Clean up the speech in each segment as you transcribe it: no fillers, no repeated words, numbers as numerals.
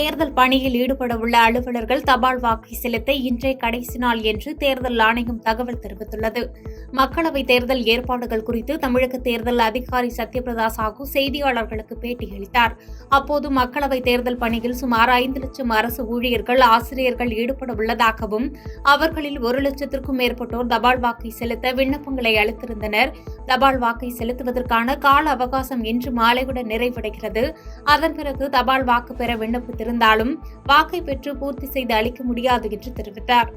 தேர்தல் பணியில் ஈடுபடவுள்ள அலுவலர்கள் தபால் வாக்கை செலுத்த இன்றே கடைசி நாள் என்று தேர்தல் ஆணையம் தகவல் தெரிவித்துள்ளது. மக்களவைத் தேர்தல் ஏற்பாடுகள் குறித்து தமிழக தேர்தல் அதிகாரி சத்யபிரதா சாஹூ செய்தியாளர்களுக்கு பேட்டியளித்தார். அப்போது மக்களவைத் தேர்தல் பணியில் சுமார் 5 லட்சம் அரசு ஊழியர்கள், ஆசிரியர்கள் ஈடுபட உள்ளதாகவும் அவர்களில் 1 லட்சத்திற்கும் மேற்பட்டோர் தபால் வாக்கை செலுத்த விண்ணப்பங்களை அளித்திருந்தனர். தபால் வாக்கை செலுத்துவதற்கான கால அவகாசம் இன்று மாலையுடன் நிறைவடைகிறது. அதன் பிறகு தபால் வாக்கு பெற விண்ணப்பித்திருந்தாலும் வாக்கை பெற்று பூர்த்தி செய்து அளிக்க முடியாது என்று தெரிவித்தார்.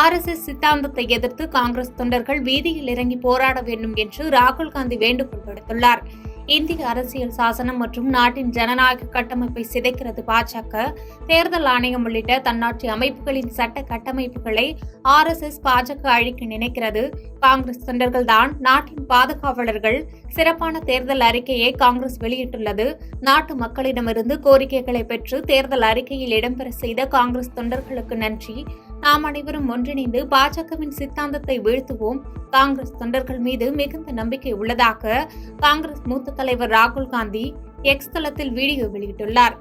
RSS சித்தாந்தத்தை எதிர்த்து காங்கிரஸ் தொண்டர்கள் வீதியில் இறங்கி போராட வேண்டும் என்று ராகுல் காந்தி வேண்டுகோள் விடுத்துள்ளார். இந்திய அரசியல் சாசனம் மற்றும் நாட்டின் ஜனநாயக கட்டமைப்பை சிதைக்கிறது பாஜக. தேர்தல் ஆணையம் உள்ளிட்ட தன்னாட்சி அமைப்புகளின் சட்ட கட்டமைப்புகளை RSS பாஜக அழிக்க நினைக்கிறது. காங்கிரஸ் தொண்டர்கள் தான் நாட்டின் பாதுகாவலர்கள். சிறப்பான தேர்தல் அறிக்கையை காங்கிரஸ் வெளியிட்டுள்ளது. நாட்டு மக்களிடமிருந்து கோரிக்கைகளை பெற்று தேர்தல் அறிக்கையில் இடம்பெற செய்த காங்கிரஸ் தொண்டர்களுக்கு நன்றி. நாம் அனைவரும் ஒன்றிணைந்து பாஜகவின் சித்தாந்தத்தை வீழ்த்துவோம். காங்கிரஸ் தொண்டர்கள் மீது மிகுந்த நம்பிக்கை உள்ளதாக காங்கிரஸ் மூத்த தலைவர் ராகுல் காந்தி எக்ஸ் தளத்தில் வீடியோ வெளியிட்டுள்ளார்.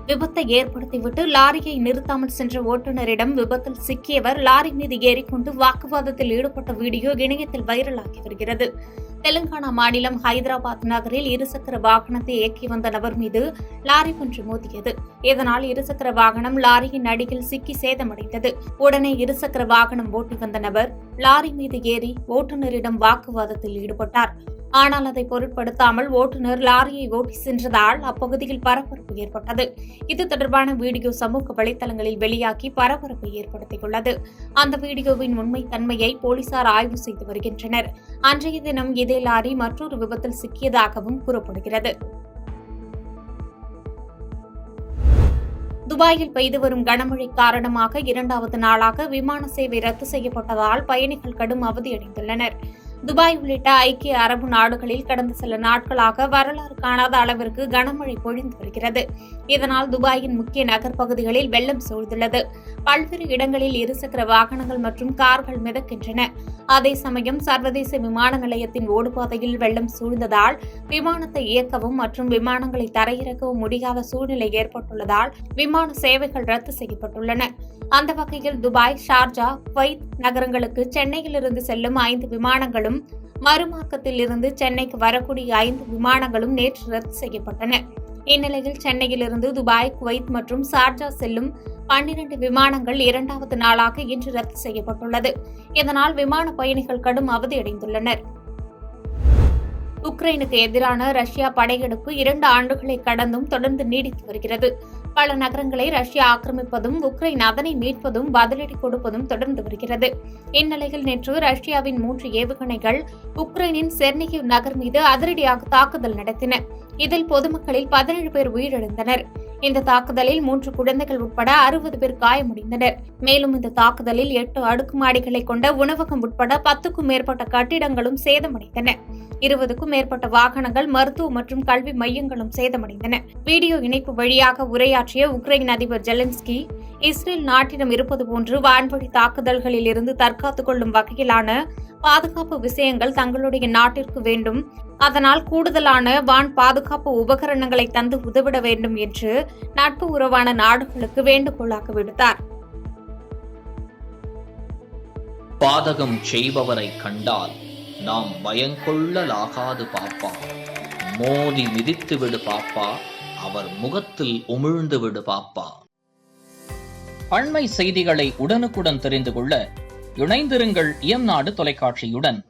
விபத்தை ஏற்படுத்திவிட்டு லாரியை நிறுத்தாமல் சென்ற ஓட்டுநரிடம் விபத்தில் சிக்கியவர் லாரி மீது ஏறிக்கொண்டு வாக்குவாதத்தில் ஈடுபட்ட வீடியோ இணையத்தில் வைரலாகி வருகிறது. தெலுங்கானா மாநிலம் ஹைதராபாத் நகரில் இருசக்கர வாகனத்தை இயக்கி வந்த நபர் மீது லாரி ஒன்று மோதியது. இதனால் இருசக்கர வாகனம் லாரியின் அடியில் சிக்கி சேதமடைந்தது. உடனே இருசக்கர வாகனம் ஓட்டி வந்த நபர் லாரி மீது ஏறி ஓட்டுநரிடம் வாக்குவாதத்தில் ஈடுபட்டார். ஆனால் அதை பொருட்படுத்தாமல் ஓட்டுநர் லாரியை ஓட்டி சென்றதால் அப்பகுதியில் பரபரப்பு ஏற்பட்டது. இது தொடர்பான வீடியோ சமூக வலைதளங்களில் வெளியாகி பரபரப்பை ஏற்படுத்தியுள்ளது. அந்த வீடியோவின் உண்மை தன்மையை போலீசார் ஆய்வு செய்து வருகின்றனர். அன்றைய தினம் இதே லாரி மற்றொரு விபத்தில் சிக்கியதாகவும் கூறப்படுகிறது. துபாயில் பெய்து வரும் கனமழை காரணமாக 2வது நாளாக விமான சேவை ரத்து செய்யப்பட்டதால் பயணிகள் கடும் அவதியடைந்துள்ளனர். துபாய் உள்ளிட்ட ஐக்கிய அரபு நாடுகளில் கடந்த சில நாட்களாக வரலாறு காணாத அளவிற்கு கனமழை பொழிந்து வருகிறது. இதனால் துபாயின் முக்கிய நகர் பகுதிகளில் வெள்ளம் சூழ்ந்துள்ளது. பல்வேறு இடங்களில் இருசக்கர வாகனங்கள் மற்றும் கார்கள் மிதக்கின்றன. அதே சமயம் சர்வதேச விமான நிலையத்தின் ஓடுபாதையில் வெள்ளம் சூழ்ந்ததால் விமானத்தை இயக்கவும் மற்றும் விமானங்களை தரையிறக்கவும் முடியாத சூழ்நிலை ஏற்பட்டுள்ளதால் விமான சேவைகள் ரத்து செய்யப்பட்டுள்ளன. அந்த வகையில் துபாய், ஷார்ஜா, குவைத் நகரங்களுக்கு சென்னையிலிருந்து செல்லும் 5 விமானங்களும் மறுமாக்கத்தில் இருந்து சென்னைக்கு வரக்கூடிய 5 விமானங்களும் நேற்று ரத்து செய்யப்பட்டன. இந்நிலையில் சென்னையிலிருந்து துபாய், குவைத் மற்றும் ஷார்ஜா செல்லும் 12 விமானங்கள் 2வது நாளாக இன்று ரத்து செய்யப்பட்டுள்ளது. இதனால் விமான பயணிகள் கடும் அவதியடைந்துள்ளனர். உக்ரைனுக்கு எதிரான ரஷ்யா படையெடுப்பு 2 ஆண்டுகளை கடந்தும் தொடர்ந்து நீடித்து வருகிறது. பல நகரங்களை ரஷ்யா ஆக்கிரமிப்பதும் உக்ரைன் அதனை மீட்பதும் பதிலடி கொடுப்பதும் தொடர்ந்து வருகிறது. இந்நிலையில் நேற்று ரஷ்யாவின் 3 ஏவுகணைகள் உக்ரைனின் செர்னிகிவ் நகர் மீது அதிரடியாக தாக்குதல் நடத்தின. இதில் பொதுமக்களில் 17 பேர் உயிரிழந்தனர். இந்த தாக்குதலில் 3 குழந்தைகள் உட்பட 60 பேர் காயமடைந்தனர். மேலும் இந்த தாக்குதலில் 8 அடுக்குமாடிகளை கொண்ட உணவகம் உட்பட 10க்கும் மேற்பட்ட கட்டிடங்களும் சேதமடைந்தன. 20க்கும் மேற்பட்ட வாகனங்கள், மருத்துவ மற்றும் கல்வி மையங்களும் சேதமடைந்தன. வீடியோ இணைப்பு வழியாக உரையாற்றிய உக்ரைன் அதிபர் ஜெலன்ஸ்கி, இஸ்ரேல் நாட்டிடம் இருப்பது போன்று வான்வழி தாக்குதல்களில் இருந்து தற்காத்துக் கொள்ளும் வகையிலான பாதுகாப்பு விஷயங்கள் தங்களுடைய நாட்டிற்கு வேண்டும். அதனால் கூடுதலான வான் பாதுகாப்பு உபகரணங்களை தந்து உதவிட வேண்டும் என்று நட்பு உறவான நாடுகளுக்கு வேண்டுகோளாக விடுத்தார். பாதகம் செய்பவரை கண்டால் நாம் பயங்கொள்ளலாகாது பாப்பா. மோதி மிதித்து விடு பாப்பா, அவர் முகத்தில் உமிழ்ந்து விடு பாப்பா. அண்மை செய்திகளை உடனுக்குடன் தெரிந்து கொள்ள இணைந்திருங்கள் இயம்நாடு தொலைக்காட்சியுடன்.